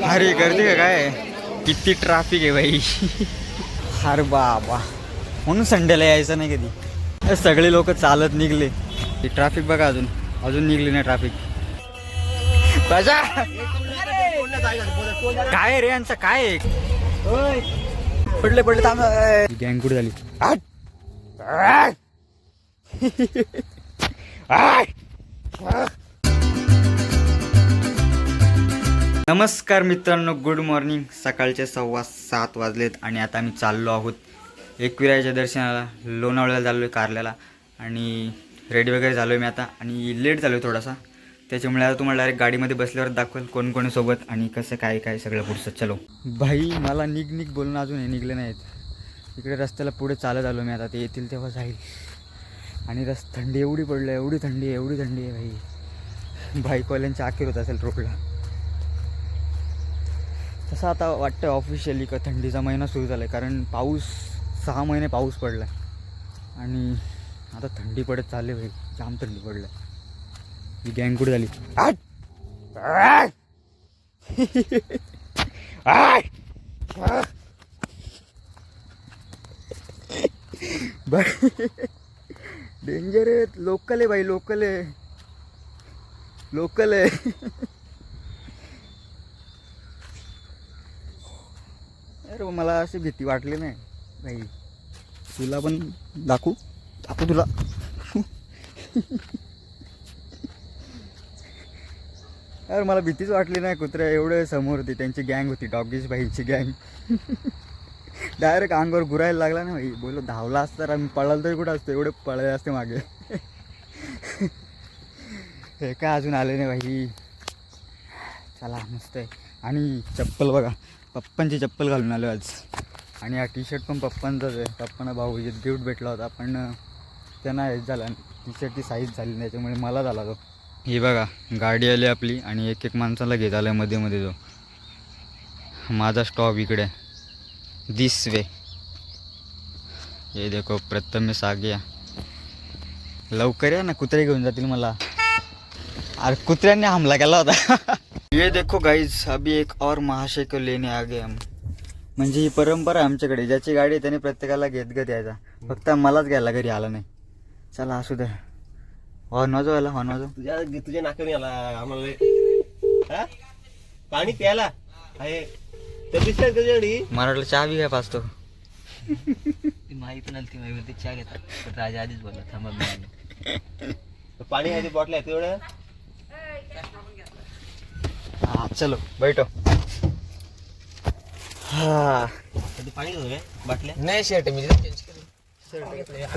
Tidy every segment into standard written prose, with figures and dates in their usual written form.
अरे गर्दी का काय, किती ट्रॅफिक आहे भाई. अरे बाबा, म्हणून संडेला यायचं नाही कधी. सगळे लोक चालत निघले. ट्रॅफिक बघा, अजून निघली नाही ट्रॅफिक. काय रे यांचं काय पडले थांब. गँग कुठे झाली. नमस्कार मित्रांनो, गुड मॉर्निंग. सकाळचे 7:15 वाजलेत आणि आता आम्ही चाललो आहोत एकविरायाच्या दर्शनाला. लोणावळ्याला चाललो आहे, कारल्याला. आणि रेडी वगैरे झालो आहे मी आता, आणि लेट झालो आहे थोडासा. त्याच्यामुळे आता तुम्हाला डायरेक्ट गाडीमध्ये बसल्यावर दाखवेल कोण कोणी सोबत आणि कसं काय सगळं पुढचं. चलो भाई, मला निघ बोलून अजून हे निघले नाहीत. इकडे रस्त्याला पुढे चालत आलो मी आता. ते येतील तेव्हा जाईल. आणि थंडी एवढी पडलं, एवढी थंडी आहे भाई. बाईकवाल्यांची आखीर होत असेल रोडला. तसं आता वाटतं ऑफिशियली का थंडीचा महिना सुरू झाला आहे, कारण 6 महिने पाऊस पडला आहे आणि आता थंडी पडत चालली भाई. जाम थंडी पडलं. ही गँग कुठे झाली. डेंजर आहे. लोकल आहे भाई, लोकल आहे. अरे मला अशी भीती वाटली नाही भाई. तुला पण दाखवू तुला. अरे मला भीतीच वाटली नाही. कुत्र्या एवढे समोर होती, त्यांची गँग होती, डॉगीज भाईची गँग. डायरेक्ट अंगावर गुरायला लागला ना भाई. बोलो धावला असता मी, पळाल तरी कुठं असतो. एवढे पळले असते मागे. हे काय अजून आले नाही भाई. चला मस्त आहे. आणि चप्पल बघा, पप्पांची चप्पल घालून आलो आज. आणि हा टी शर्ट पण पप्पांचाच आहे. पप्पांना भाऊजीत गिफ्ट भेटला होता, पण त्यांना हेच झाला, टी शर्टची साईज झाली नाही, त्याच्यामुळे मला झाला तो. ही बघा गाडी आली आपली आणि एक माणसाला घेत आलं मध्ये जो. माझा स्टॉप इकडे, दिस वे. ये देखो प्रथमेश आ गया. लवकर या ना, कुत्रे घेऊन जातील मला. अरे कुत्र्यांनी हमला केला होता. ये देखो गाइज, अभी एक और महाशय को लेने आ गए हम. म्हणजे ही परंपरा आमच्याकडे, ज्याची गाडी आहे त्याने प्रत्येकाला घेत यायचा. फक्त मलाच घ्यायला घरी आला नाही. चला असू दे. हॉर्न वाजव. तुझ्या नाकाने आला आम्हाला पाणी प्यायला आहे. मला वाटलं चहा बी काय पाचतो. माहिती नव्हती माहिती चहा घेतात, पण राजा आधीच बोलला थांबा. पाणी आहे, बॉटल आहे तेवढं. हा चलो बैठो. हा पाणी घेतो काय बाटल्या नाही. शर्ट मी चेंज केलं.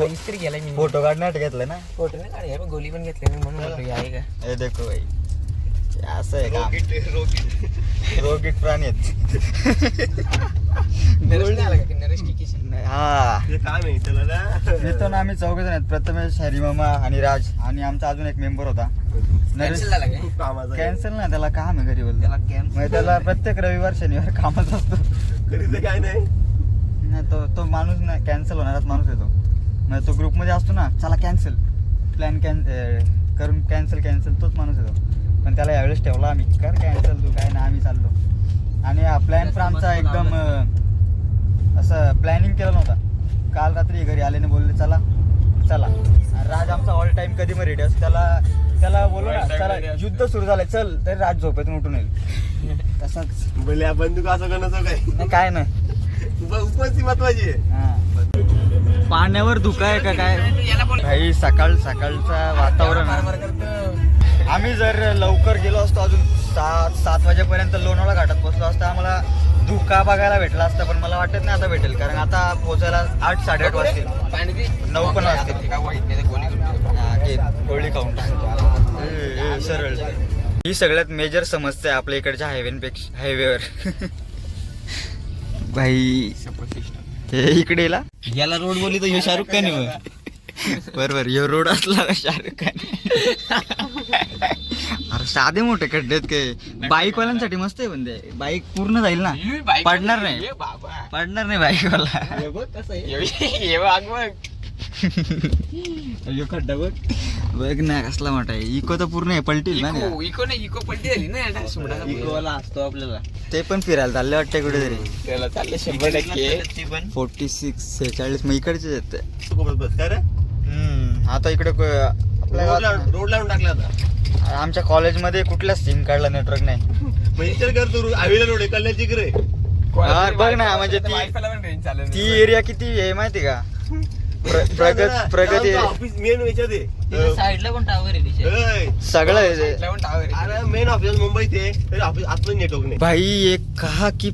इस्त्री गेलाय मी. फोटो काढण्यासाठी घेतलं ना. फोटो नाही काढले, पण गोली पण घेतली मी, म्हणून म्हटलं आहे का. हे देखो भाई, असं आहे का. रोगीट प्राणी आहेत. हा काम आहे त्याला. येतो ना आम्ही 4 जण आहेत. प्रथमेश, हरिमामा आणि राज, आणि आमचा अजून एक मेंबर होता. कॅन्सल ना, त्याला काम आहे घरी. बोलतो त्याला प्रत्येक रविवार शनिवार कामच असतो. काय नाही तो माणूस ना कॅन्सल होणाराच माणूस येतो. म्हणजे तो ग्रुपमध्ये असतो ना, चला कॅन्सल, प्लॅन करून कॅन्सल तोच माणूस येतो. पण त्याला यावेळेस ठेवला आम्ही, कर कॅन्सल तू काय ना, आम्ही चाललो. आणि हा प्लॅन पण आमचा एकदम असं प्लॅनिंग केलं नव्हता. काल रात्री घरी आल्याने बोलले चला. राज आमचा ऑल टाइम कधी मग रेडी असतो. त्याला बोललो ना चला युद्ध सुरू झालंय चल, तरी राज झोपेतून उठून येईल. तसाच बोले बंदूक असं करण्याचं नाही काय नाही. उपस्थिती महत्वाची आहे. हा पाण्यावर धुका आहे का काय भाई. सकाळचा वातावरण. आम्ही जर लवकर गेलो असतो, अजून 7 वाजेपर्यंत लोणावळा घाटात पोहोचलो असतो, आम्हाला धुका बघायला भेटला असता. पण मला वाटत नाही आता भेटेल, कारण आता पोहोचायला 8, 8:30 वाजतील. 9 पण वाजतील. गोळी खाऊन सरळ. ही सगळ्यात मेजर समस्या आहे आपल्या इकडच्या हायवेवर. भाई हे इकडे याला रोड बोलली तर शाहरुख खान आहे. बरोबर, यो रोड असला का शाहरुख खान. अरे साधे मोठे खड्डे आहेत काय. बाईकवाल्यांसाठी मस्त आहे, पण ते बाईक पूर्ण जाईल ना, पडणार नाही बाईकवाला. खड्डा बघ ना कसला मोठा आहे. इको तर पूर्ण आहे, पलटील ना. इको पलटी झाली ना. इकोवाला असतो आपल्याला. ते पण फिरायला चालले वाटते कुठेतरी. त्याला चालले 100%. ती पण 46 46 मग इकडचे येते. बस काय रे आता इकडे आपल्या गावात रोड लावून टाकला आता आमच्या कॉलेजमध्ये कुठलाच सिम कार्डला नेटवर्क नाही. मग विचार कर तू हवेला रोड आहे कल्याणची इकडे बघ ना म्हणजे वायफायला पण रेंज चालत ती एरिया किती आहे माहिती का? प्रगती ऑफिस मेन याच्यात साईडला पण टावर आहे आहे सगळं आहे ते. टावर आहे. अरे मेन ऑफिस मुंबईत आहे तरी ऑफिस आतमध्ये नेटवर्क नाही. भाई ये कहा की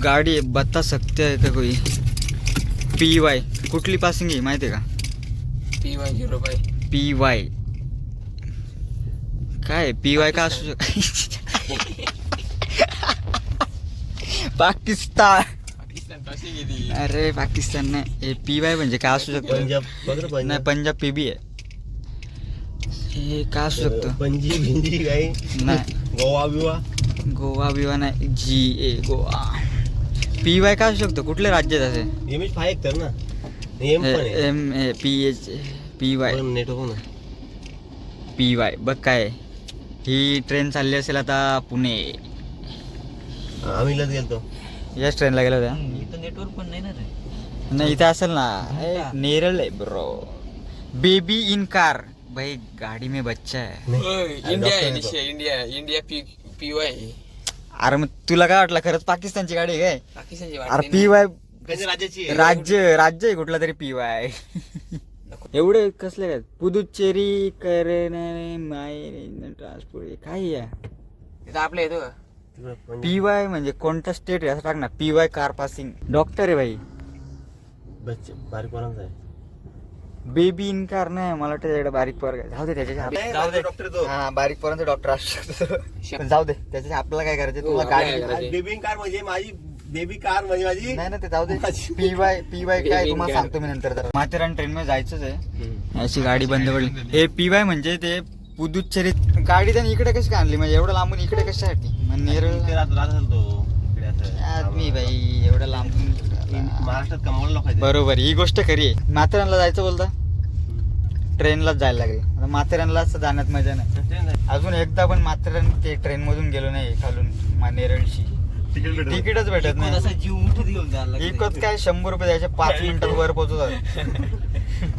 गाडी आहे बता सकते है का कोई? PY कुठली पासिंग आहे माहिती आहे का? P10 PY काय PY का असू पाकिस्तान. पाकिस्तान कशी गेली? अरे पाकिस्तान नाही PY म्हणजे काय असू शकतं? पंजाब बघ रे नाही पंजाब PB आहे. हे काय असू शकतं? पंजी भिंजी काही नाही गोवा बिवा गोवा बिवा नाही GA गोवा. PY काय असू शकतं? कुठले राज्य आहे तसे? एम एच 5 तर ना एम पण आहे PY नेटवर्क ना PY बघ काय ही ट्रेन चालली असेल आता पुणे. आम्ही लस गेलतो याच ट्रेनला गेलो होत्या. इथं नेटवर्क पण नाही ना रे. नाही इथे असेल ना. नेरळ आहे ब्रो. बेबी इन कार भाई गाडी में बच्चा है. इंडिया आहे इंडिया PY अरे मग तुला काय वाटलं खरंच पाकिस्तानची गाडी आहे काय? पाकिस्तानची अरे PY त्यांच्या राज्याची आहे. राज्य आहे कुठला तरी PY. एवढे कसले काय पुदुचेरी करणे माय ट्रान्सपोर्ट काय या इथं आपलं येतो का? तिकडं पंजाब. PY म्हणजे कोणता स्टेट आहे असं टाक ना. PY car passing. डॉक्टर आहे भाई. बच्चे बारीक पोरांचा आहे. बेबी इन कार नाही मला वाटतं त्याच्याकडे बारीक पोर जाऊ दे त्याच्या नाही, जाऊ दे डॉक्टर तो. हा बारीक पोरांचा डॉक्टर असू शकतो पण जाऊ दे त्याच्या आपल्याला काय करायचं तुला हो, गाडी काय करायचं? बेबी कार म्हणजे माझी बेबी कार म्हणजे माझी नाही ना ते जाऊ दे. माझी. PY काय Baby in तुम्हाला car. सांगतो मी नंतर. माथेरान ट्रेन मध्ये जायचंच आहे. अशी गाडी बंद पडली. हे PY म्हणजे ते पुदुच्चेरी गाडी त्यांनी इकडे कशी काय आणली म्हणजे एवढं लांबून इकडे कशासाठी नेरळ इथे राहत असेल तो इकडे असं. आदमी भाई एवढं लांबून महाराष्ट्रात कमवलं लोकांचे. बरोबर ही गोष्ट खरी आहे. माथेरानला जायचं बोलता ट्रेनलाच जायला लागेल. आता माथेरानलाच जाण्यात मजा नाही. अजून एकदा पण माथेरान ते ट्रेन मधून गेलो नाही खालून नेरळशी. तिकीटच भेटत नाही. असा जीव मुठीत घेऊन जायला लागतं. इकत काय 100 रुपये द्यायचे 5 मिनिटात वर पोहोचतात.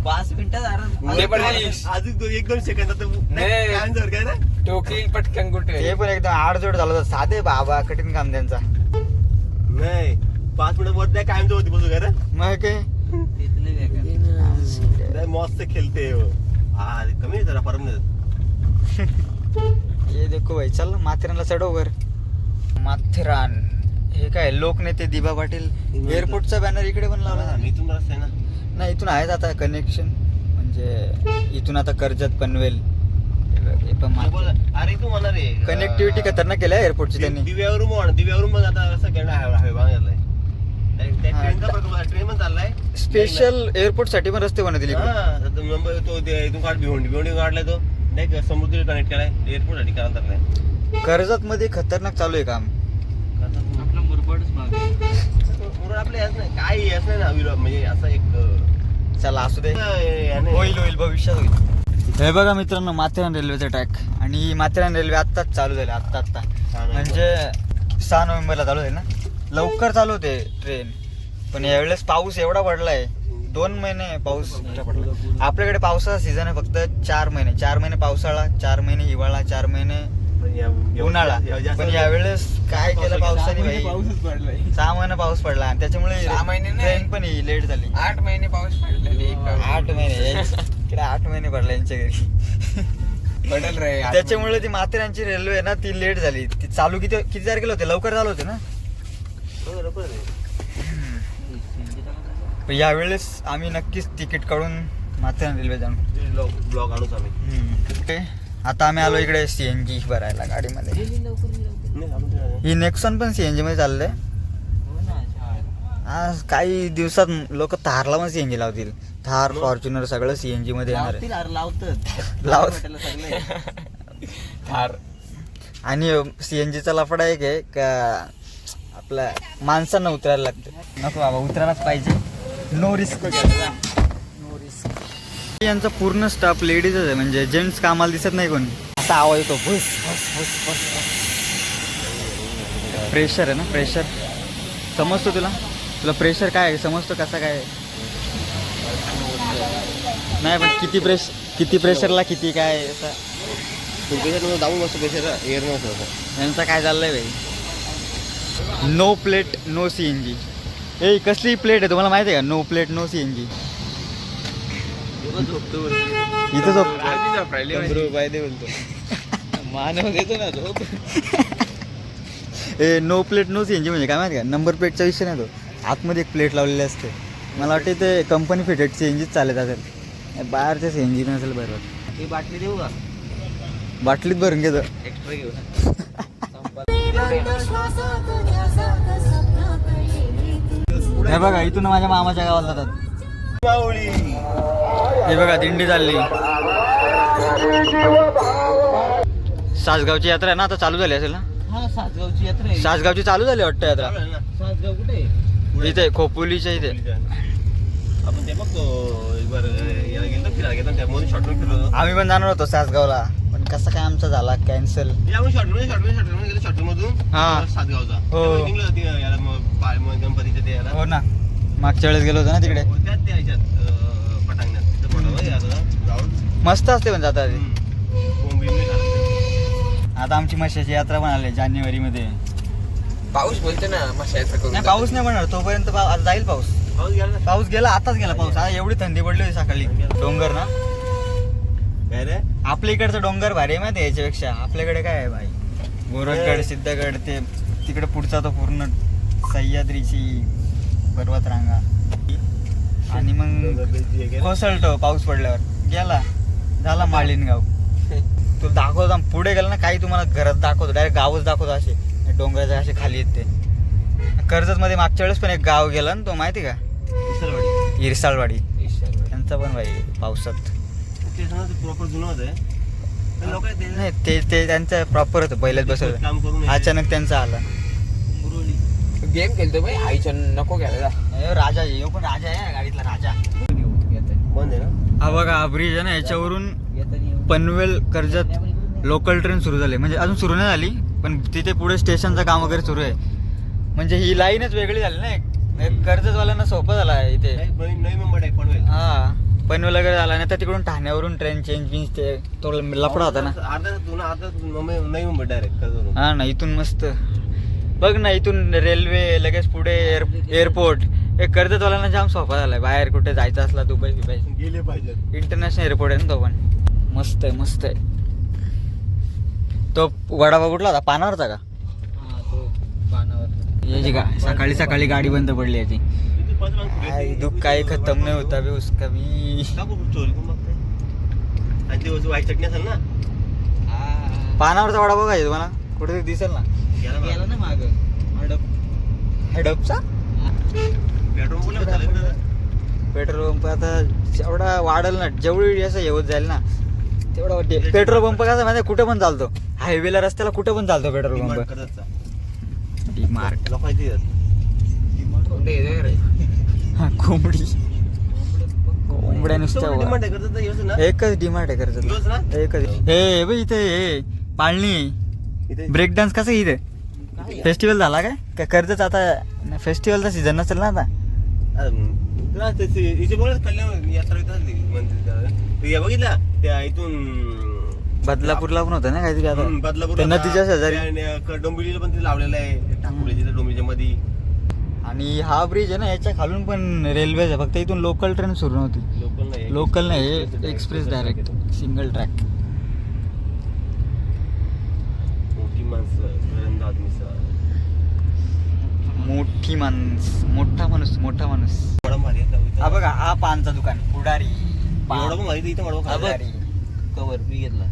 5 मिनिटात ते पण अजून 1-2 सेकंदात काय काय ना टोकरी पटकन कुठे ते पण एकदम आडजोड झालं होतं. साधे बाबा कठीण काम त्यांचा. नाही 5 मिनिट वर काय कायमचं होती बसू काय मग काय मस्त खेळते हो. हा कमी आहे जरा परम ये देखो भाई चल माथेरानला चढव वर. माथेरान हे काय लोकनेते दिबा पाटील एअरपोर्टचा बॅनर इकडे पण लावला. इथून रस्ता आहे ना. नाही इथून आहेच आता कनेक्शन म्हणजे इथून आता कर्जत पनवेल हे पण अरे तू म्हणा रे कनेक्टिव्हिटी खतरनाक केल्या एअरपोर्टची त्यांनी. दिव्यावरून मग आता रस्ता केला हवे बांधलाय. ट्रेन पण चाललाय स्पेशल एअरपोर्ट साठी पण रस्ते बनवतील इकडे. मुंबई तो इथून काढ भिवंडी काढलाय तो नाही समुद्र कनेक्ट केलाय एअरपोर्ट साठी करायला चाललाय. कर्जत मध्ये खतरनाक चालू आहे काम. आपला मुरबाडच मागे आपलं याच नाही काय याच नाही ना म्हणजे असं एक चला असू दे याने- होईल भविष्यात होईल. हे बघा मित्रांनो माथेरान रेल्वेचा ट्रॅक आणि माथेरान रेल्वे आत्ताच चालू झाली आत्ता म्हणजे 6 नोव्हेंबरला चालू आहे ना. लवकर चालू होते ट्रेन पण यावेळेस पाऊस एवढा पडलाय 2 महिने पाऊस पडला. आपल्याकडे पावसाचा सीझन आहे फक्त 4 महिने. 4 महिने पावसाळा 4 महिने हिवाळा 4 महिने उन्हाळा. पण यावेळेस काय केलं पावसाने भाई पाऊसच पडलाय. 6 महिने पाऊस पडला आणि त्याच्यामुळे 6 महिने नाही. ट्रेन पण लेट झाली. 8 महिने पाऊस पडलेले 8 महिने इकडे 8 महिने पडला यांच्या घरी. पडल रे त्याच्यामुळे ती माथेरानची रेल्वे आहे ना ती लेट झाली. ती चालू किती तारखेला होते लवकर चालू होते ना. पण यावेळेस आम्ही नक्कीच तिकीट काढून माथेरान रेल्वे जाऊ. ब्लॉग आणूच आम्ही. आता आम्ही आलो इकडे CNG भरायला गाडीमध्ये. ही नेक्सॉन पण CNG मध्ये चाललंय. आज काही दिवसात लोक थारला पण CNG लावतील. थार फॉर्च्युनर सगळं CNG मध्ये येणार आहे. लावत थार आणि CNGचा लफडा एक आहे का आपल्या माणसांना उतरायला लागतं. नको बाबा उतरायलाच पाहिजे. No risk. No risk. यांचा पूर्ण स्टाफ लेडीजच आहे म्हणजे जेंट्स कामाला दिसत नाही कोणी. असा आवाज येतो भुस भुस भुस भुस. प्रेशर आहे ना, प्रेशर समजतो तुला? तुला प्रेशर काय आहे समजतो, कसा काय आहे? नाही पण किती प्रेशरला किती काय आहे असं प्रेशर दाबून बसतो, प्रेशर एअर नसतं. यांचं काय चाललंय भाई? No plate no CNG. ए कसली प्लेट आहे तुम्हाला माहिती आहे का? No plate no CNG. इथं झोप. मानव देतो ना झोप. ए नो प्लेट नो CNG म्हणजे काय माहिती का? नंबर प्लेटचा विषय नाही तो, आतमध्ये एक प्लेट लावलेली असते. मला वाटतं ते कंपनी फिटेड CNG चालत असेल, बाहेरच्या CNG नसेल बरोबर. ही बाटली देऊ का? बाटलीत भरून घेतो. एक्स्ट्रा घेऊ ना. हे बघा इथून माझ्या मामाच्या गावाला जातात. हे बघा दिंडी चालली. सासगावची यात्रा आहे ना, आता चालू झाली असेल ना? हा सासगावची यात्रा आहे. सासगावची चालू झाली वाटतं यात्रा. चालू आहे ना. सासगाव कुठे आहे? इथे खोपोलीच्या इथे. आपण ते बघतो एक बार याला गेलो फिरायला गेलो, त्यामध्ये शॉर्टमध्ये फिरलो. आम्ही पण जाणार होतो सासगावला, पण कसं काय आमचा झाला कॅन्सल. आपण शॉर्टमध्ये गेलो, शॉर्टमधून हा. सासगावचा. हो. तेव्हा निघलो होती याला मग गणपतीच्या ते याला. हो ना, मागच्या वेळेस गेलो होतो ना तिकडे. त्यात ते याच्यात पटांगणात तिथं मोठा याला जाऊन मस्त असते पण जाता ते. बोंबिलने खाल्लं. आता आमची म्हशीची यात्रा पण आली जानेवारीमध्ये. पाऊस बोलतो ना मशायचं करून. नाही पाऊस नाही म्हणणार तोपर्यंत, आता जाईल पाऊस. पाऊस गेला ना. पाऊस गेला, आताच गेला पाऊस. आता एवढी थंडी पडली होती सकाळी. डोंगर ना काय रे? आपल्या इकडचं डोंगर भारी आहे माहिती आहे याच्यापेक्षा. आपल्याकडे काय आहे भाई, गोरखगड सिद्धगड ते तिकडे पुढचा तो पूर्ण सह्याद्रीची पर्वत रांगा. आणि मग कोसळतो पाऊस पडल्यावर. गेला झाला माळीनगाव. तुला दाखवतो पुढे गेला ना, काही तुम्हाला घरात दाखवतो, डायरेक्ट गावच दाखवतो. असे डोंगराच्या असे खाली येते. कर्जत मध्ये मागच्या वेळेस पण एक गाव गेला ना, तो माहिती का? इरसाळवाडी. त्यांचा पण भाई पावसात. प्रॉपर जुनं होतं लोक नाही ते त्यांचं प्रॉपर होतं, पहिल्याच बसवलं. काम करून अचानक त्यांचा आला. गेम खेळतो बाई, आईच्या नको घ्यायला. राजा येऊ, पण राजा आहे गाडीतला राजा. बंद आहे ना. हा बघा हा ब्रिज आहे ना, याच्यावरून पनवेल कर्जत लोकल ट्रेन सुरू झाली. म्हणजे अजून सुरू नाही झाली, पण तिथे पुढे स्टेशनचं काम वगैरे सुरू आहे. म्हणजे ही लाईनच वेगळी झाली ना. एक कर्जतवाल्यांना सोपं झालं आहे इथे. नवी मुंबई आहे पनवेल. हा पनवेल वगैरे झाला नाही तर तिकडून ठाण्यावरून ट्रेन चेंज ते तो लफडा होता ना. अर्धा नवी मुंबई डायरेक्ट. हा ना, इथून मस्त बघ ना, इथून रेल्वे लगेच पुढे एअरपोर्ट. एक कर्जतवाल्यांना जाम सोपा झालाय. बाहेर कुठे जायचं असला दुबई बिबाई गेले पाहिजे. इंटरनॅशनल एअरपोर्ट आहे ना तो पण. मस्त आहे मस्त आहे. तो वडापाव कुठला होता, पानावरचा का? याची का सकाळी सकाळी गाडी बंद पडली याची. दुःख काही खतम नाही होता बे उसका भी. व्हाईट चटणी असेल ना. पानावरचा वडापाव काय तुम्हाला कुठेतरी दिसेल ना. गेला ना माग हडपचा पेट्रोल पंप आता जेवढा वाढल ना, जेवढी असं येत जाईल ना तेवढा पेट्रोल पंप कसा माहिती कुठे पण चालतो. हायवेला रस्त्याला कुठे पण चालतो पेट्रोल पंप. डीमार्ट कोंबडी कोंबड्या नुसत्या. एकच डीमार्ट आहे कर्जत, एकच. हे बघ इथे हे पाळणी ब्रेक डान्स कसं इथे फेस्टिवल झाला काय कर्जत? आता फेस्टिवलचा सीझन नसेल ना आता. बघितला त्या इथून बदलापूरला पण होतं ना काहीतरी. आता बदलापूर त्यांना तिच्या शेजारी डोंबिवलीला पण ते लावलेलं आहे टाकुर्याच्या डोंबिवलीच्या मध्ये. आणि हा ब्रिज आहे ना, याच्या खालून पण रेल्वे आहे. फक्त इथून लोकल ट्रेन सुरू नव्हती. लोकल नाही, एक्सप्रेस डायरेक्ट सिंगल ट्रॅक. मोठी माणसं मोठा माणूस. हा बघा हा पानचा दुकान पुढारी. कवर मी घेतला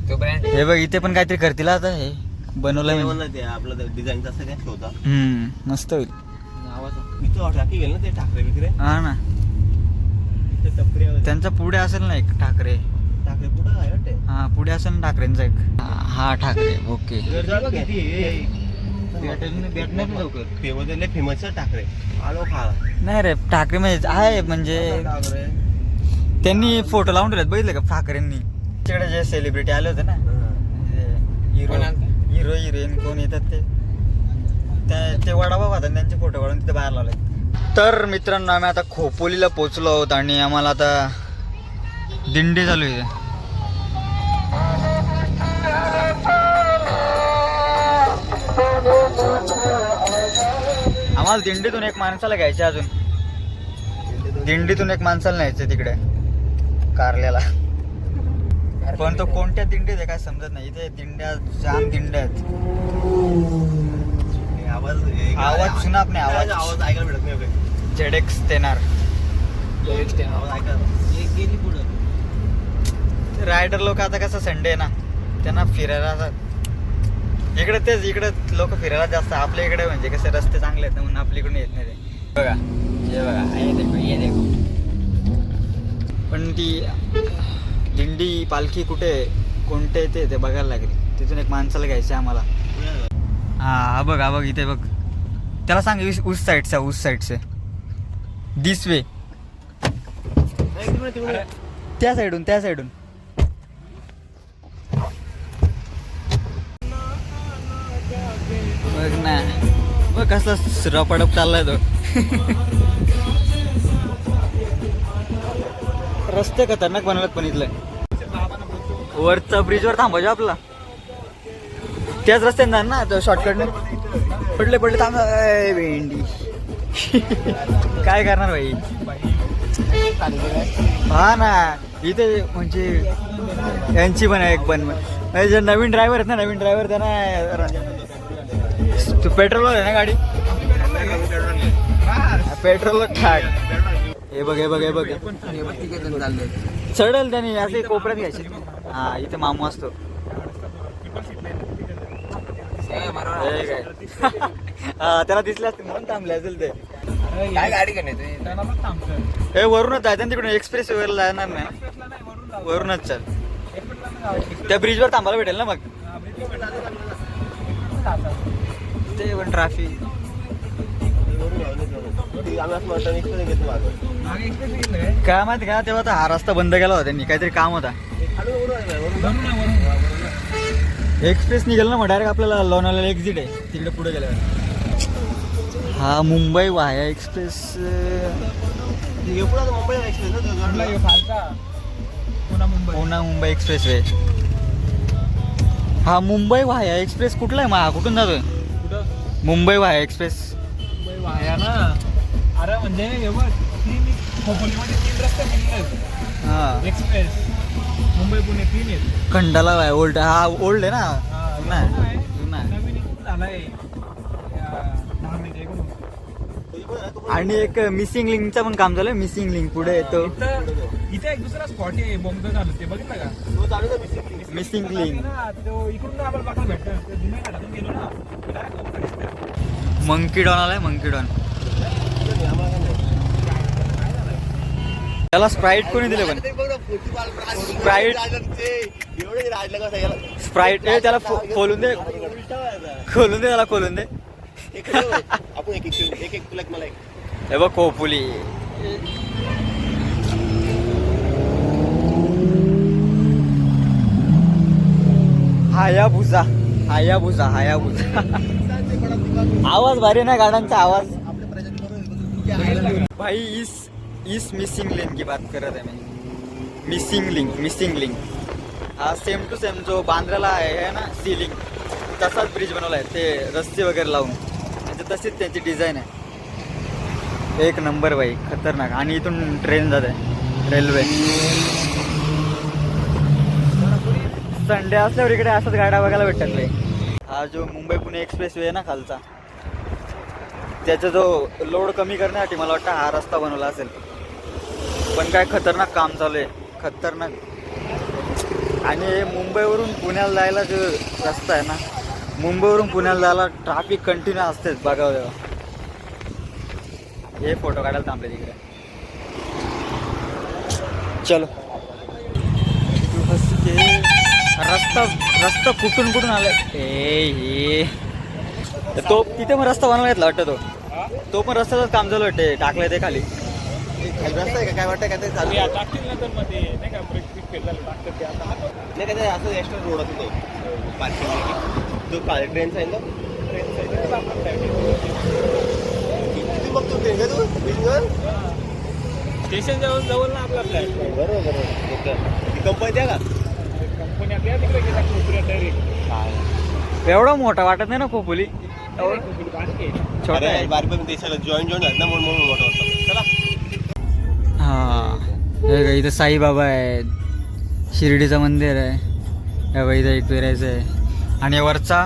तो ब्रँड हे बघ इथे पण काहीतरी करतील आता. हे बनवलं ते आपलं डिझाईनचा असं काय होता. मस्त होईल. इथं टाकी गेल ना ते ठाकरे बिकरे. हा ना, त्यांचा पुढे असेल ना एक ठाकरे. ठाकरे पुढे आहे वाटते. हा पुढे असेल ना ठाकरेंचा एक. हा ठाकरे ओके. फेमस ठाकरे आलो खा. नाही रे ठाकरे म्हणजे आहे म्हणजे त्यांनी फोटो लावून ठेवलेत बघितले का ठाकरेंनी. तिकडे जे सेलिब्रिटी आले होते ना, हिरो हिरोईन कोण येतात ते ते वडापाव खातात त्यांचे फोटो काढून तिथे बाहेर लावले. तर मित्रांनो आम्ही आता खोपोलीला पोचलो आहोत आणि आम्हाला आता दिंडी चालू आहे. आम्हाला दिंडीतून एक माणसाला घ्यायचे अजून. दिंडीतून एक माणसाला न्यायचं तिकडे कारल्याला. पण तो कोणत्या दिंडीत आहे काय समजत नाही. इथे दिंड्या जाम दिंड्या आहेत. आवाज सुना आपने आवाज ऐकायला भेटत नाही. जेडेक्स तेनार रायडर लोक आता कसं संडे आहे ना त्यांना फिरायला इकडे तेच इकडे लोक फिरायला जास्त. आपल्या इकडे म्हणजे कसे रस्ते चांगले आहेत म्हणून आपल्या इकडून येत नाही ते. बघा हे बघा हे देखो. पण ती दिंडी पालखी कुठे कोणते येते ते बघायला लागेल. तिथून एक माणसाला घ्यायचं आम्हाला. हा बघ इथे बघ. त्याला सांग उस साईडचे दिस वे. त्या साईडून बघ ना. बघ कसला रपडप चाललाय तो. रस्ते खतरनाक बनवत पण इथलं. वरचा ब्रिजवर थांबायचं आपला. त्याच रस्त्याने जाणार ना शॉर्टकटने. पडले थांब भेंडी. काय करणार भाई. हा ना इथे म्हणजे यांची पण एक पण म्हणजे नवीन ड्रायव्हर आहेत ना. नवीन ड्रायव्हर त्यांना पेट्रोल आहे ना गाडी. पेट्रोल ठाक. हे बघ चढल त्यांनी असे कोपऱ्यात घ्यायचे. हा इथे मामू असतो. त्याला दिसले असते म्हणून थांबले असेल ते. काय गाडी का नाही हे वरूनच जायचं ना तिकडून. एक्सप्रेस वेला जाणार नाही. वरूनच चल. त्या ब्रिजवर थांबायला भेटेल ना मग. ते पण ट्रॅफिक. काय माहिती का तेव्हा हा रस्ता बंद केला होता त्यांनी. काहीतरी काम होता. एक्सप्रेस निघेल ना मग डायरेक्ट आपल्याला लोणावळ्याला एक्झिट आहे तिकडे पुढे गेल्यावर. हा Mumbai via express. Poona Mumbai expressway. हा मुंबई वाया एक्सप्रेस कुठला आहे मग कुठून जातोय. Mumbai via express. ना अरे म्हणजे खोपोलीमध्ये 3 रस्ते हा एक्सप्रेस. मुंबई पुणे 3 आहेत. खंडाला वाया ओल्ड. हा ओल्ड आहे ना. जुना आहे. नवीन झालाय 10 मिनिट. आणि एक मिसिंग लिंकचं पण काम झालं. मिसिंग लिंक पुढे येतो. इथे एक दुसरा स्पॉट आहे बॉम्ब झालं ते बघितलं का. Missing link. इकडून आपल्याला बघायला भेटतं. ते जुन्या घरातून गेलो ना. मंकी डॉन आलाय. Monkey don. त्याला स्प्राईट कोणी दिले पण. स्प्राईट त्याला खोलून दे त्याला खोलून दे. आपण एक तुला मला हे बघ खोपोली. हायाबुजा. आवाज भारी ना गाड्यांचा आवाज. भाई इस मिसिंग लिंक की बात करत आहे मी. मिसिंग लिंक हा सेम टू सेम जो बांद्राला आहे ना सीलिंग तसाच ब्रिज बनवला आहे. ते रस्ते वगैरे लावून म्हणजे तशीच त्यांची डिझाईन आहे. एक नंबर भाई खतरनाक. आणि इथून ट्रेन जात आहे रेल्वे. संडे असल्यावर इकडे असंच गाड्या बघायला भेटतात. हा जो मुंबई पुणे एक्सप्रेस वे आहे ना खालचा त्याचा जो लोड कमी करण्यासाठी मला वाटतं हा रस्ता बनवला असेल. पण काय खतरनाक काम चालू आहे. खतरनाक. आणि मुंबईवरून पुण्याला जायला जो रस्ता आहे ना मुंबईवरून पुण्याला जायला ट्रॅफिक कंटिन्यू असतेच बघावं तेव्हा. हे फोटो काढायला थांबले तिकडे. चलो. रस्ता कुठून आलाय. तो तिथे मग रस्ता बनवायला घेतला वाटतं. तो पण रस्त्याचंच काम चालू वाटते. टाकलंय ते खाली. रस्ता आहे का काय वाटतं काय ते चालू टाकतील ना तर मध्ये नाही का ब्रेक फिरला टाकतात ते आता. नाही काय असं एक्स्ट्रा रोड असतो तो पार्किंग जो ट्रेनचा आहे ना किती बघतो ट्रेन का तू बिजनेस स्टेशन जाऊन जवळ ना आपला फ्लॅट. बरोबर कंपनी द्या का कंपनी आपल्या तिकडे गेला डायरेक्ट. एवढा मोठा वाटत नाही ना खोपोली, छोटा अरे आहे. बारी पण ते सगळं जॉईन आहेत ना म्हणून मोठं वाटतं. चला हा हे बघा, इथं साईबाबा आहेत, शिर्डीचं मंदिर आहे, हे बघा इथं एकविरायचं आहे. आणि वरचा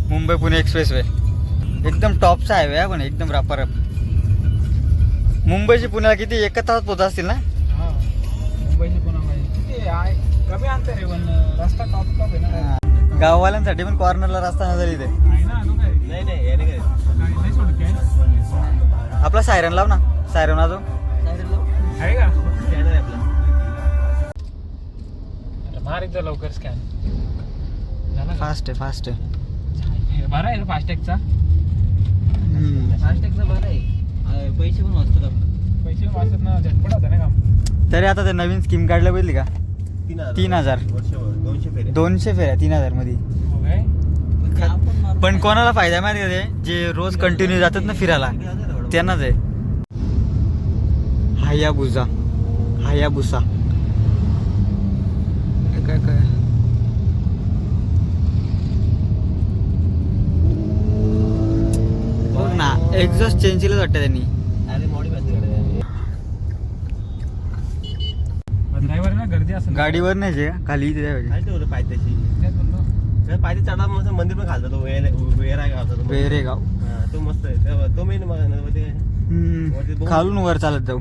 मुंबई पुणे एक्सप्रेस वे एकदम टॉपचा हायवे आहे, पण एकदम रपारप. मुंबईची पुण्याला किती 1 तासात पोहोचत असतील ना. हा मुंबईची पुन्हा माहिती किती आहे, कमी अंतर आहे पण रस्ता टॉप आहे ना. गाववाल्यांसाठी पण कॉर्नरला रस्ता नसेल इथे. आहे ना अजून काय नाही याने काय काय नाही सोडत काय आपला सायरन लाव ना, सायरन वाजव. आहे का. स्कॅनर आहे आपला. मार एकदा लवकर स्कॅन झाला का? फास्ट आहे, फास्ट आहे. बरं आहे फास्टॅगचा. फास्टॅगचा बरं आहे, पैसे पण वाचतात आपलं. पैसे वाचत ना, झटपट होतं ना काम. तरी आता ते नवीन स्कीम काढल्या बघितली का, 3,000 वर्षभर 200 फेरे. 200 फेऱ्या 3,000 मध्ये. हो काय. पण कोणाला फायदा माहिती आहे ते, जे रोज कंटिन्यू जातात ना फिरायला त्यांनाच आहे. हायाबुसा, हायाबुसा काय काय बघ ना, एक्झॉस्ट चेंज केलं वाटतं त्यांनी. अरे मॉडी पाहिजे ड्रायव्हर ना गर्दी असेल गाडीवर नाही जे खाली इथे द्यावे. काय ठेवलं पायथ्याशी तेच बोललो. पायथ्याशी चढा मस्त मंदिर पण घालतो तो वेरा घालतो तो. बेरेगाव. हा, तो मस्त आहे तो मेन खालून वर चालत जाऊ.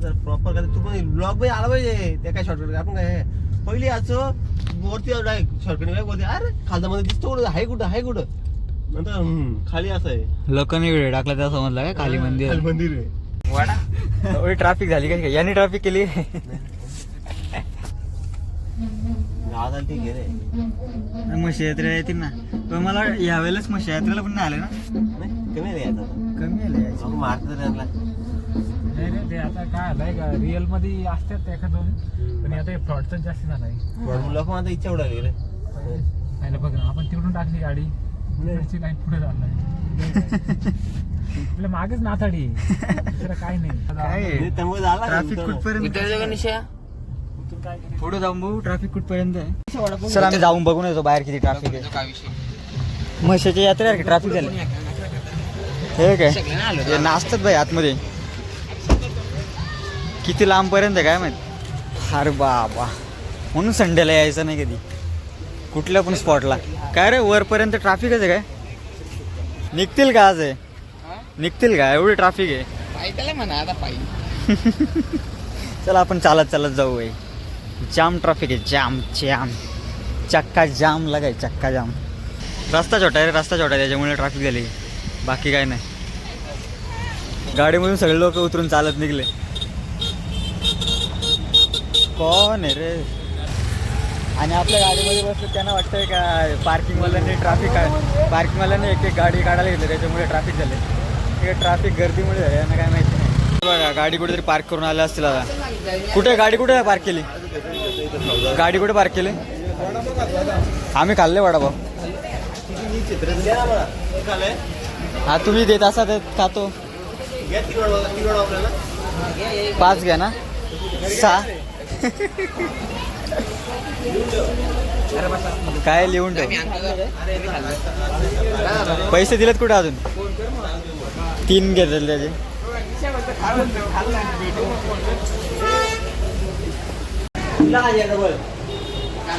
प्रॉपर तू पण ब्लॉग पण आला पाहिजे. त्या काय शॉर्टकट आपण काय पहिली याचं वरती शॉर्टकट काय बोलते, अरे खालचा मध्ये दिसतो कुठं हाय कुठं नंतर खाली असं आहे. लोकांनी व्हिडिओ टाकला तेव्हा समजला काय खाली मंदिर खाली आहे. मंदिर आहे. वाडा एवढी ट्रॅफिक झाली काय, याने ट्रॅफिक केली. गावात आली ती गेले म्हशी यात्रा येतील ना, पण मला यावेळेलाच म्हशी यात्रेला पण नाही आले ना. नाही कमी नाही आता कमी आले यायचे. मारतात त्यांना. नाही रे, ते आता काय आलंय का रिअल मध्ये असतात एखाद दोन, पण आता फ्रॉडच जास्त झालाय. लोक माझा इच्छा उडाली गेले. नाही बघ ना, आपण तिकडून टाकली गाडी, लाईन पुढे झालाय. आपल्या मागेच नाथाडी, दुसरं काय नाही. त्यामुळे झाला ट्रॅफिक कुठपर्यंत पुढे जाऊन बघू ट्रॅफिक कुठपर्यंत आहे. चल आम्ही जाऊन बघून येतो बाहेर किती ट्रॅफिक आहे. म्हशीच्या यात्रेसारखी ट्रॅफिक झाली हे काय, हे नाचतात बाई आतमध्ये. किती लांबपर्यंत आहे काय माहित. अरे बाबा, म्हणून संडेला यायचं नाही कधी कुठल्या पण स्पॉटला. काय रे वरपर्यंत ट्रॅफिकच आहे काय. निघतील का आज आहे, निघतील का एवढी ट्रॅफिक आहे. म्हणा आता चला आपण चालत चालत जाऊ बाई. जाम ट्रॅफिक आहे, जाम जाम चक्का जाम लगाय, चक्का जाम. रस्ता छोटा आहे रे, रस्ता छोटा आहे त्याच्यामुळे ट्रॅफिक झाली, बाकी काय नाही. गाडीमधून सगळे लोक उतरून चालत निघले. कोण आहे रे. आणि आपल्या गाडीमध्ये बसलं त्यांना वाटतंय का पार्किंगवाल्यांनी ट्रॅफिक आहे, पार्किंगवाल्यांनी एक एक गाडी काढायला घेतली त्याच्यामुळे ट्रॅफिक झाले. हे ट्रॅफिक गर्दीमुळे झाले, यांना काय माहिती नाही. बघा गाडी कुठेतरी पार्क करून आल्या असतील आता. कुठे गाडी कुठे पार्क केली, गाडी कुठे पार्क केली. आम्ही खाल्ले वडापाव. हा तुम्ही देत असा तर खातो. 5 घ्या ना, 6 काय लिहून ठेव. पैसे दिलेत कुठे अजून. 3 घेतले त्याचे.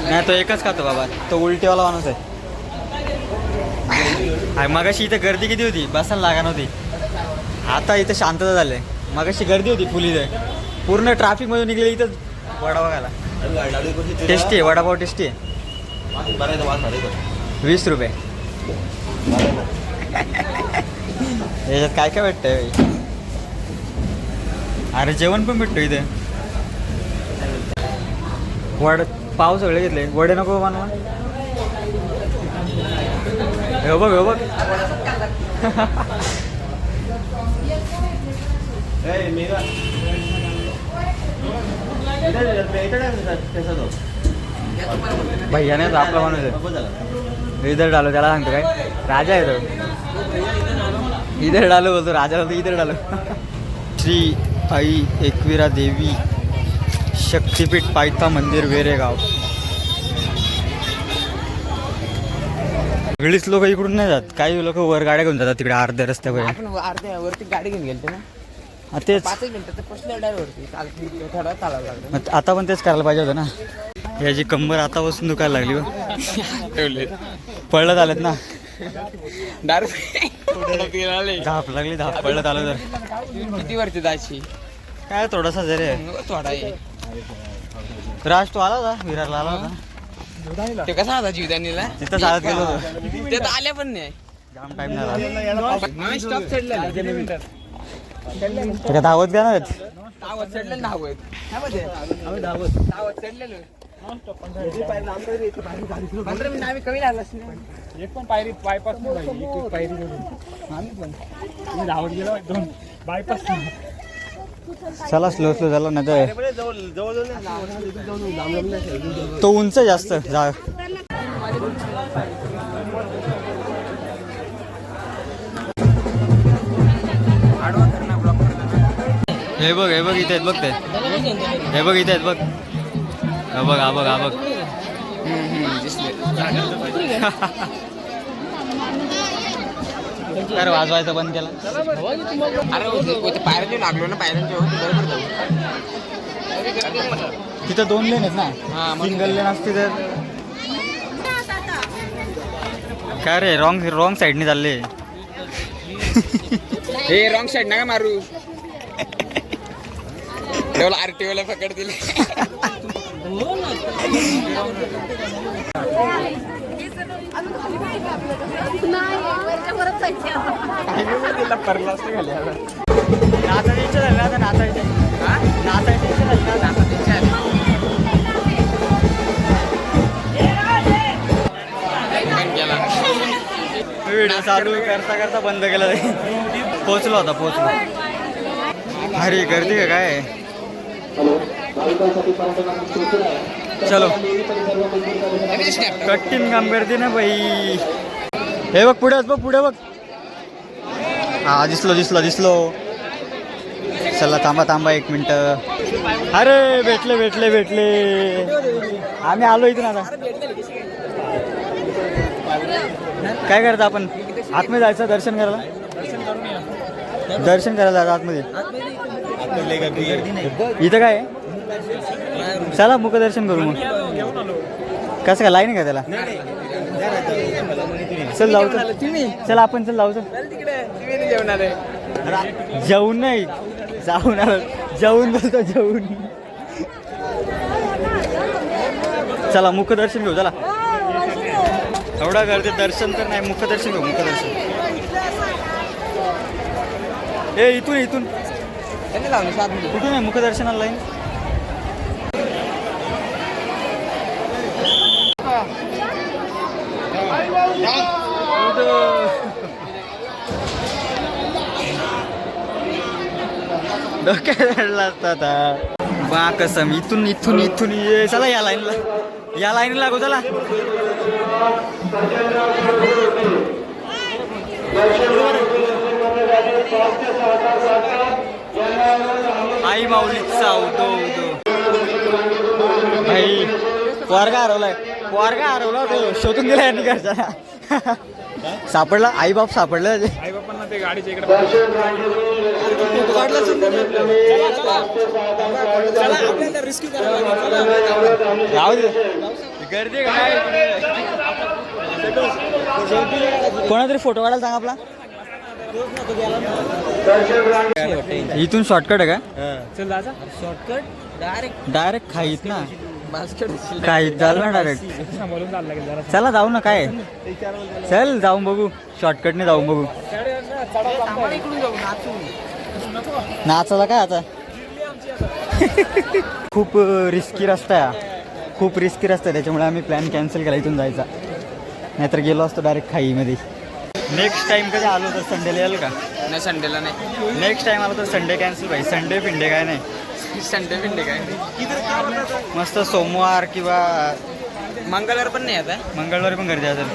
नाही तो एकच खातो बाबा, तो उलटीवाला माणूस आहे. मगाशी इथं गर्दी किती होती, बसायला लागा नव्हती. आता इथं शांतता झाली. मगाशी गर्दी होती फुल, इथं पूर्ण ट्रॅफिक मधून निघले. इथं वडापाव खायला टेस्टी आहे, वडापाव टेस्टी आहे. 20 रुपये. याच्यात काय काय भेटतंय. अरे जेवण पण भेटतो इथे. पाव सगळे घेतले, वडे नको बनवा. हे बघ हे बघ. भैयाने आपला माणूस आहे. इधर डालो त्याला सांगतो काय. राजा आहे तो. इधर डालो बोलतो राजा बोलतो इधर डालो. श्री आई एकविरा देवी शक्तिपीठ पायथा मंदिर वेरेगाव. सगळीच लोक इकडून नाही जात, काही लोक वर गाड्या घेऊन जातात तिकडे अर्ध्या रस्त्यावर. आपण अर्ध्या वरती गाडी घेऊन गेलतो ना, तेच 5 मिनिटं पोचलो डायवरती थोडा चालावं लागलं. मग आता पण तेच करायला पाहिजे होतं ना. याची कंबर आतापासून दुखायला लागली हो. पळत आलेत ना, धाप लागली, धाप पळत आलं तर किती वरती जायची काय थोडासा जरे. थोडा आहे राज तो आला होता, विरारला आला होता. ते कसा होता जीवदानीला तिथं चालत गेलो होतो. ते तर आल्या पण नाही. जाम टाइम नाही स्टॉप चढलेला का धावत घ्या ना. धावत चढलेलं धावत चढलेलो 15 मिनिट आम्ही कमी लागलाच नाही. एक पण पायरी बायपास नाही भाई, एक पायरी आम्ही पण धावत गेलो 2 बायपास. चला स्लो स्लो झाला नाही तर तो उंच जास्त जा. हे बघ हे बघ इथे आहेत बघ ते. हे बघ इथे आहेत बघ. हा बघ हा बघ हा बघ. अरे वाजवायचं बंद केला. अरे पायऱ्यांचे लागलो ना, पायऱ्यांचे बरोबर जाऊ. तिथं 2 लेन आहेत ना, हा, सिंगल लेन असते तर काय रे रॉंग साईडने चालले. हे रॉंग साईड नका मारू. तेवढा आरटीओ ला पकड दिले. नाचायची इच्छा झाली ना आता. नाचायची इच्छा झाली ना आता. व्हिडिओ चालू करता करता बंद केला. पोचलो होता पोचलो. अरे गर्दी का काय. चलो कट्टीन काम करते ना बाई. हे बघ पुढे बघ पुढे बघ. हा दिसलो. चला थांबा 1 मिनिट. अरे भेटले आम्ही आलो इथून. आता काय करता आपण आतमध्ये जायचं दर्शन करायला. आतमध्ये इथं काय आहे? चला मुखदर्शन करू मग. कसं काय लाईन का त्याला. चल जाऊ चल आपण चल जाऊ. जेवून नाही जाऊन आलो. जेवून बोलतो जेवून. चला मुखदर्शन घेऊ. चला एवढा गर्दी दर्शन तर नाही, मुखदर्शन घेऊ. मुखदर्शन ए इथून कुठून आहे मुखदर्शनाला लाईन. डोक्यात रडला असता बा कसम. इथून ये. चला या लाईनला लागू. चला आई माऊलीचा उदो भाई. पोरगा हरवला तो शोधून गेला यांनी घरचा. सापडला आई बाप सापडलं. आई बापांना ते गाडीच्या इकडे राहू दे. गर्दी काय. कोणातरी फोटो काढायला सांग आपला. इथून शॉर्टकट आहे का. चल दादा शॉर्टकट डायरेक्ट खाईत ना. बास्केट खाईत झालं ना डायरेक्ट. सांभाळून चालला लागेल जरा. चला जाऊ ना काय. चल जाऊन बघू. शॉर्टकटने जाऊन बघू. इकडून जाऊ नाचू. नाचायला काय आता. खूप रिस्की रस्ता आहे. त्याच्यामुळे आम्ही प्लॅन कॅन्सल केला इथून जायचा. नाहीतर गेलो असतो डायरेक्ट खाईमध्ये. नेक्स्ट टाइम कधी आलो तर संडेला याल का. नाही संडेला नाही. नेक्स्ट टाइम आलो तर संडे कॅन्सल भाई. संडे पिंडे काय नाही. संडे बिंडे काय मस्त सोमवार किंवा मंगळवार पण नाही आता. मंगळवारी पण गर्दी असेल.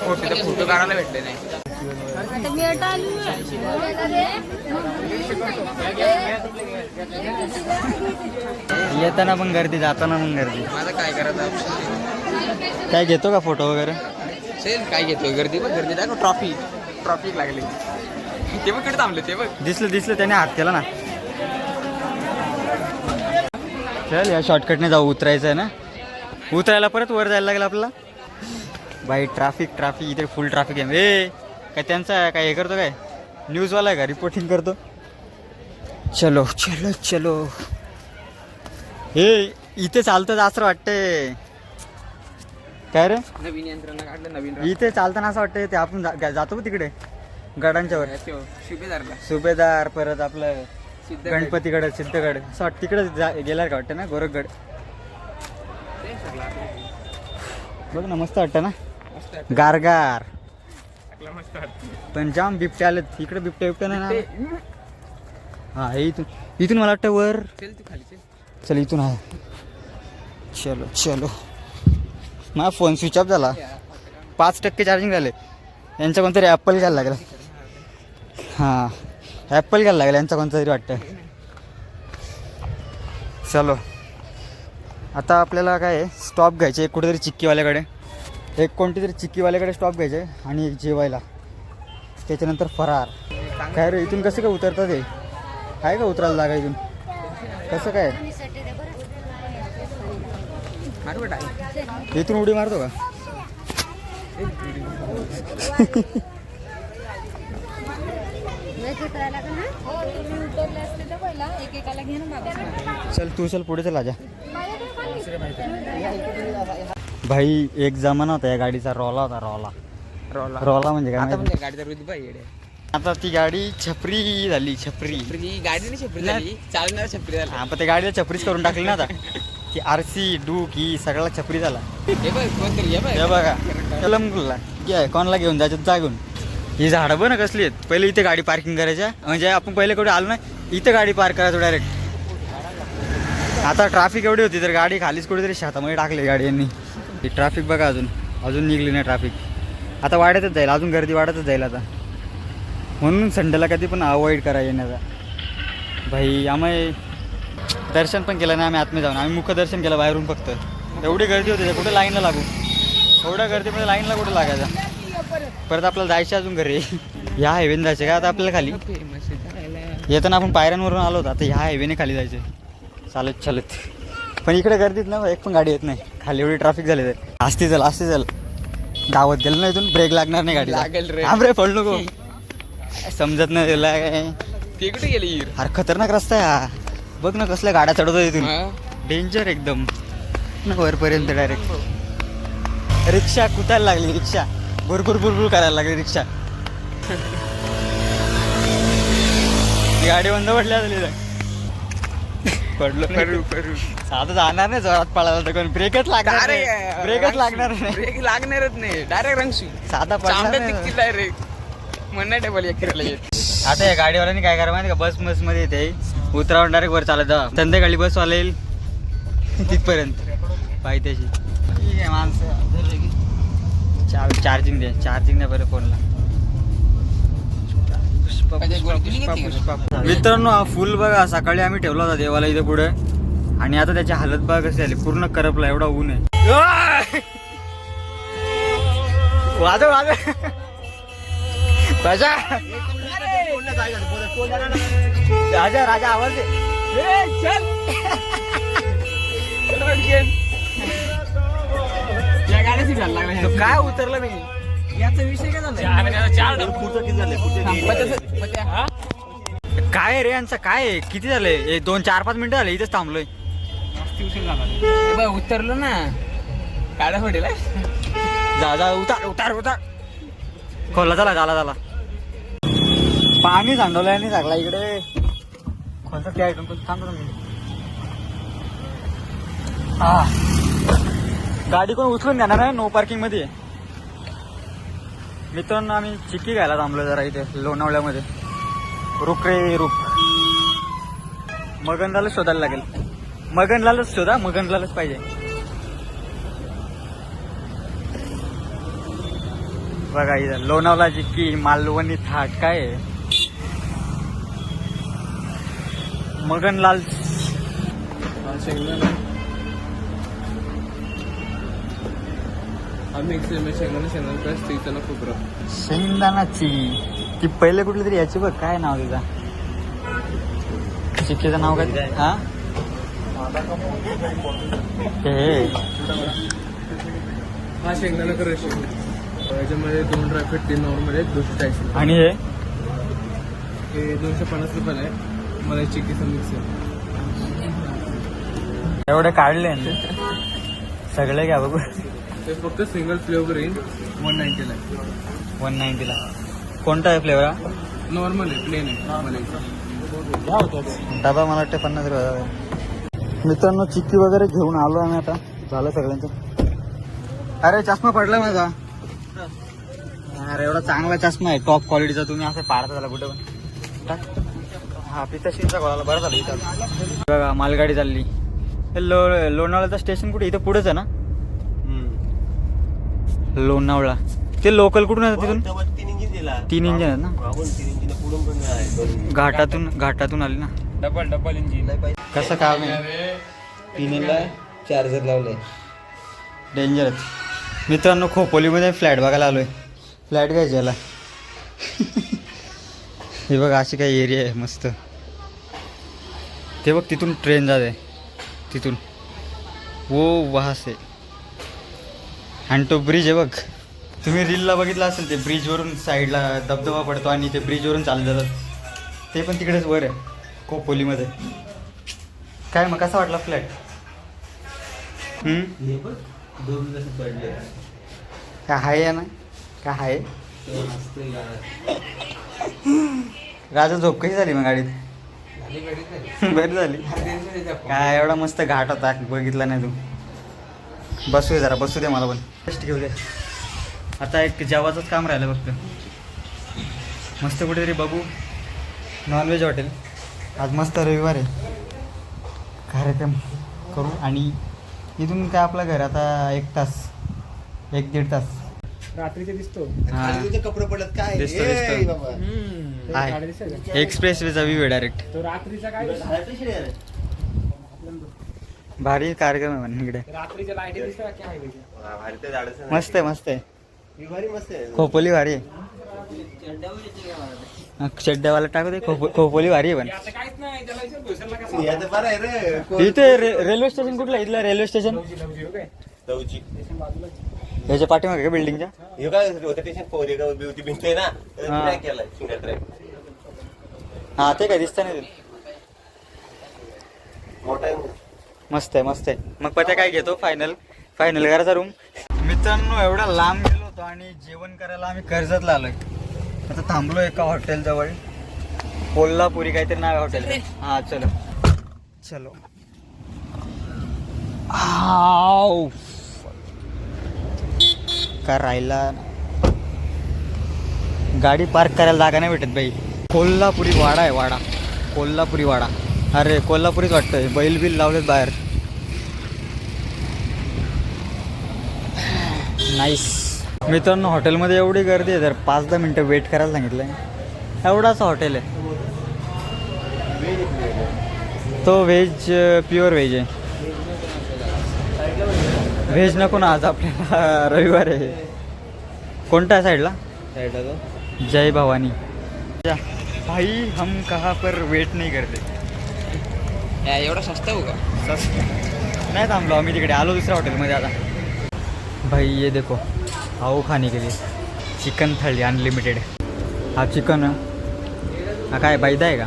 फोटो काढायला भेटले नाही. येताना पण गर्दी, जाताना पण गर्दी. माझं काय करायचं? काय घेतो का फोटो वगैरे? सेल काय घेतोय? गर्दी बघ, गर्दी दाखव. ट्रॉफी लागली. ते बघ कडे थांबले, ते बघ. दिसलं त्याने हात केला ना. चल या शॉर्टकटने जाऊ. उतरायचं आहे ना, उतरायला परत वर जायला लागेल आपल्याला. बाई ट्रॅफिक इथे फुल ट्रॅफिक आहे. ए काय त्यांचा काय हे करतो, काय न्यूजवाला आहे का, रिपोर्टिंग करतो? चलो चलो चलो. हे इथे चालतं असं वाटतंय. काय रे नवीन यंत्रणा काढलं, नवीन इथे चालताना असं वाटतंय ते आपण जातो तिकडे गडांच्या वर. शुभेदारला सुभेदार, परत आपलं सिद्धगड. गणपतीगड, सिद्धगड, असं वाटतं तिकडे गेल्यावर का वाटतं ना, गोरखगड. बघ ना मस्त वाटतं ना, गारगार. पण जाम बिबटे आलेत इकडे. बिबट्या नाही ना. हा हे इथून मला वाटतं वर. चल तू खाली चल. चल इथून आहे. चलो चलो. माझा फोन स्विच ऑफ झाला. 5% चार्जिंग झाले. यांचा कोणतरी ॲपल घ्यायला लागला. हां ॲपल घ्यायला लागला यांचा कोणता तरी वाटतं. चलो आता आपल्याला काय स्टॉप घ्यायचे एक कुठेतरी चिक्कीवाल्याकडे. एक कोणती तरी चिक्कीवाल्याकडे स्टॉप घ्यायचे आणि एक जेवायला. त्याच्यानंतर फरार. काय रे इथून कसं काय उतरतात? हे आहे का उतरायला जागा इथून? कसं काय इथून उडी मारतो का? चल तू चल पुढे चल. आजा भाई, एक जमाना होता या गाडीचा. रॉला होता. रॉला म्हणजे काय आता माहिती? पण गाडीचा रुतबा आहे येड्या. आता ती गाडी छपरी झाली. छपरी गाडी नाही छपरी झाली, चालणार छपरी झाली. हा पण त्या गाडीला छपरीच करून टाकली ना आता. ती आरसी डूक ही सगळा छपरी झाला. हे बघ कोणतरी हे हे बघा कलमला घ्या, कोणाला घेऊन जायचं जा घेऊन. ही झाडं बघ ना कसली आहेत. पहिले इथे गाडी पार्किंग करायच्या, म्हणजे आपण पहिले कुठे आलो ना इथं गाडी पार्क करायचो डायरेक्ट. आता ट्रॅफिक एवढी होती तर गाडी खालीच कुठेतरी शेतामध्ये टाकली गाडी यांनी. ही ट्रॅफिक बघा अजून निघली नाही ट्रॅफिक. आता वाढतच जाईल, अजून गर्दी वाढतच जाईल आता. म्हणून संडेला कधी पण अवॉइड करा येण्याचा. भाई आम्ही दर्शन पण केलं नाही आम्ही आतमध्ये जाऊन. आम्ही मुखदर्शन केलं बाहेरून फक्त. एवढी गर्दी होती कुठे लाईनला लागू. एवढ्या गर्दीमध्ये लाईनला कुठे लागायचा. परत आपल्याला जायचं अजून घरी. ह्या हायवेने जायचं का आता आपल्याला खाली? येताना आपण पायऱ्यांवरून आलो होतो. आता ह्या हायवेने खाली जायचं चालत. पण इकडे गर्दीत ना एक पण गाडी येत नाही. खाली एवढी ट्रॅफिक झाली तर असते चल धावत गेलं ना इथून. ब्रेक लागणार नाही गाडी. लागेल रे. रे पडलो नको. समजत नाही त्याला काय. ते कुठे गेली? अरे खतरनाक रस्ता आहे हा. बघ ना कसल्या गाड्या चढवतो इथून. डेंजर एकदम ना वरपर्यंत डायरेक्ट. रिक्षा कुठायला लागली. रिक्षा भुरभुर करायला लागली रिक्षा. गाडी बंद पडल्या झाली. पडलो आता जाणार नाही जोरात पळायला तर कोण. ब्रेकच लागणार नाही. ब्रेक लागणारच नाही. डायरेक्ट रंगशी साधा पडला. डायरेक्ट म्हणणं टेबल एक करायला येत. आता या गाडीवाल्याने काय करा माहिती का, बस मध्ये येते उतरावर डायरेक्ट वर चालत जा. संध्याकाळी बसवाला येईल तिथपर्यंत पाहिजे ठीक आहे. माणसं चार्जिंग द्या बरं फोनला. मित्रांनो हा फुल बघा सकाळी आम्ही ठेवला होता देवाला इथे पुढे. आणि आता त्याची हालत बघा कशी झाली. पूर्ण करपला. एवढा ऊन आहे. वाजव राजा आवाज काय उतरलं नाही. याचा विषय काय झाला? काय रे यांचं काय किती झालंय? 2-4-5 मिनिटं झाले इथेच थांबलोय. उतरलो ना काढा फोडेला. जा उतार खोला झाला. पाणी सांडवलं आणि लागला इकडे. कोणतं त्या थांबतो मी. गाडी कोण उचलून घेणार आहे. नो पार्किंग मध्ये. मित्रांनो आम्ही चिक्की घ्यायला थांबलो जरा इथे लोणावळ्यामध्ये. रुक रे रुक. मगनलालच शोधायला लागेल. मगनलालच पाहिजे. बघा इथं लोणावळा चिक्की, मालवणी थाट काय आहे? मगनलाल शेंगदाणाची ती पहिले कुठली तरी याची बघ, काय नाव तिचा चिक्कीचं नाव काय? हा हे हा शेंगदाणा क्रश याच्यामध्ये 2 ड्रायफ्रूट 3 नॉर्मल आहेत 240. आणि हे हे 250 रुपयाला आहे. मला चिक्कीचं मिक्स आहे. एवढे काढले ना सगळे घ्या बघू. ते फक्त सिंगल फ्लेवर येईल 190 ला आहे. 190 ला. कोणता आहे फ्लेवर? नॉर्मल आहे, प्लेन आहे. डबा मला वाटतं 50 रुपये. मित्रांनो चिक्की वगैरे घेऊन आलो आम्ही आता. झालं सगळ्यांचं. अरे चष्मा पडला माझा. अरे एवढा चांगला चष्मा आहे टॉप क्वालिटीचा. तुम्ही असं पाडता झाला कुठे पण. हा पिताशीचा गोळाला बरं झालं इथं. बघा मालगाडी चालली. लोणावळ्याचं स्टेशन कुठे? इथं पुढेच आहे ना लोणावळा. ते लोकल कुठून येतं तिथून? 3 इंजिन आहेत ना. घाटातून आली ना. Double engine. कसं काम आहे? 3 चार्जर लावलंय. डेंजरच. मित्रांनो खोपोलीमध्ये फ्लॅट बघायला आलोय. फ्लॅट घ्यायचे याला. हे बघ अशी काही एरिया आहे मस्त. ते बघ तिथून ट्रेन जाते तिथून. वो वहा से. आणि तो ब्रिज आहे बघ. तुम्ही रीलला बघितलं असेल ते ब्रिजवरून साईडला धबधबा पडतो आणि ते ब्रिजवरून चालत जातात. ते पण तिकडेच वर आहे खोपोलीमध्ये. काय मग कसा वाटला फ्लॅट? काय आहे ना? काय आहे? राजा झोप कशी झाली मग गाडीत? बरी झाली. काय एवढा मस्त घाट होता बघितला नाही तू. बसू जरा बसू दे मला पण. टेस्ट घेऊ दे. आता एक जेवायचंच काम राहिलं फक्त. मस्त कुठेतरी बघू नॉनव्हेज हॉटेल. आज मस्त रविवार आहे. कार्यक्रम करू आणि इथून काय आपलं घर आता 1 तास 1-1.5 तास. रात्रीचे दिसतो. कपडे पडत काय दिसतो, ए, दिसतो. बाबा. गाडी दिसेल का? एक्सप्रेस वेचा व्ह्यू आहे डायरेक्ट. तो रात्रीचा काय भारी कार्यक्रम आहे म्हणून इकडे. रात्रीच्या लाईटी दिसतात की हायवेच्या. हा, भारी ते झाडं आहे. मस्त आहे मस्त आहे. ही भारी मस्त आहे. खोपोली भारी आहे. चड्ड्यावाला टाकू दे. खोपोली भारी आहे पण. आता काहीच नाही त्याला विचार भुसारला कसा हे आता बरं आहे रे. इथे रेल्वे स्टेशन कुठलं? इथलं रेल्वे स्टेशन लवजी हो काय? दौजी. याच्या पाठीमागे का बिल्डिंगच्या? हे काय होतं स्टेशन फोर आहे का बिवती भिंत आहे ना हा. ट्रॅक केलाय सिंगल ट्रॅक हा ते काय दिसतं नाही. मोठा आहे. मस्त आहे मस्त आहे. मग पत्या काय घेतो? फायनल करायचा रूम. मित्रांनो एवढा लांब गेलो होतो आणि जेवण करायला आम्ही कर्जतला आलोय. आता थांबलो एका हॉटेल जवळ. कोल्हापुरी काहीतरी नाव आहे हॉटेल. हा चलो चलो. आव का राहिला. गाडी पार्क करायला जागा नाही भेटत बाई. कोल्हापुरी वाडा आहे वाडा. कोल्हापुरी वाडा. अरे कोल्हापुरीच वाटतंय. बैल बिल लावलेत बाहेर. नाईस. मित्रांनो हॉटेलमध्ये एवढी गर्दी आहे तर 5-10 मिनटं वेट करायला सांगितलं आहे. एवढाच हॉटेल आहे. तो व्हेज प्युअर व्हेज आहे. व्हेज नको ना आज आपल्याला. रविवार आहे. कोणत्या साईडला? जय भवानी. भाई हम कहाँ पर वेट नहीं करते. एवढा स्वस्त हो का? नहीं थांबलो आम्ही तिकडे. आलो दुसऱ्या हॉटेलमध्ये आता. भाई ये देखो आओ खाने के लिए. चिकन थाली अनलिमिटेड. हा चिकन आहे. हा काय बैदा आहे का?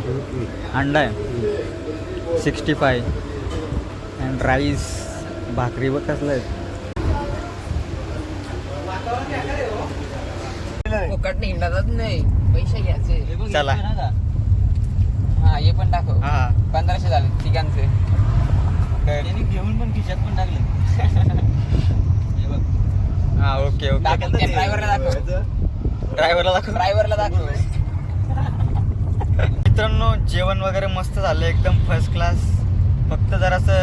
अंडा आहे. 65 अँड राईस. भाकरी बघ कसलं आहे. फुकट नाही हिंडातच नाही. पैसे घ्यायचे. चला. हा हे पण दाखव. हा 1500 झाले तिघांचे. घेऊन पण खिशात पण टाकलं. हा ओके ओके. दाखव त्या ड्रायव्हरला दाखव. ड्रायव्हरला दाखव. मित्रांनो जेवण वगैरे मस्त झालं एकदम फर्स्ट क्लास. फक्त जरासं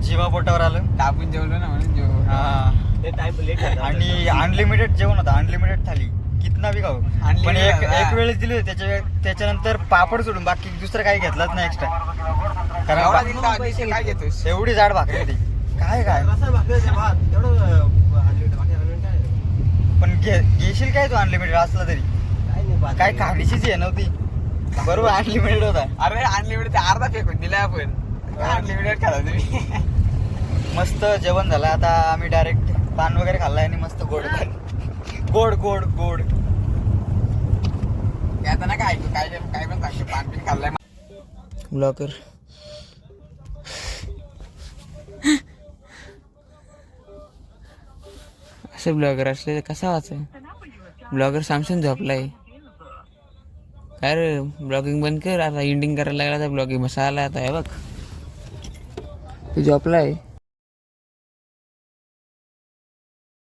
जीवा पोटावर आलं. तापून जेवलो ना म्हणून जेवलो. हा ते टाइम लेट आणि अनलिमिटेड जेवण होतं, अनलिमिटेड थाली कितना बी खाऊ. पण एक वेळेस दिली होती, त्याच्यानंतर पापड सोडून बाकी दुसरं काही घेतलंच नाही एक्स्ट्रा. एवढा कारण दिलता आधी काय घेतोस? एवढी जाड भाकरी होती. काय रस्सा भाकरी भात तेवढं unlimited, बाकी unlimited काय पण घेशील काय तू अनलिमिटेड असला तरी? काय नाही बात काय खाडीचीच आहे नव्हती. बरोबर अनलिमिटेड होता. अरे अनलिमिटेड अर्धा फेकून दिलाय आपण. अनलिमिटेड खाला तुम्ही. मस्त जेवण झालं. आता आम्ही डायरेक्ट पान वगैरे खाल्लाय आणि मस्त गोड गोड गोड गोड. आता ना काय काय पण सांगतो पान पिन खाल्लाय ब्लॉकर. असं ब्लॉगर असले तर कसा वाचा. ब्लॉगर सॅमसंग झोपलाय काय रे. ब्लॉगिंग बंद कर आता. एंडिंग करायला लागला तर ब्लॉगिंग मसाला आता आहे बघ. तू झोपलाय.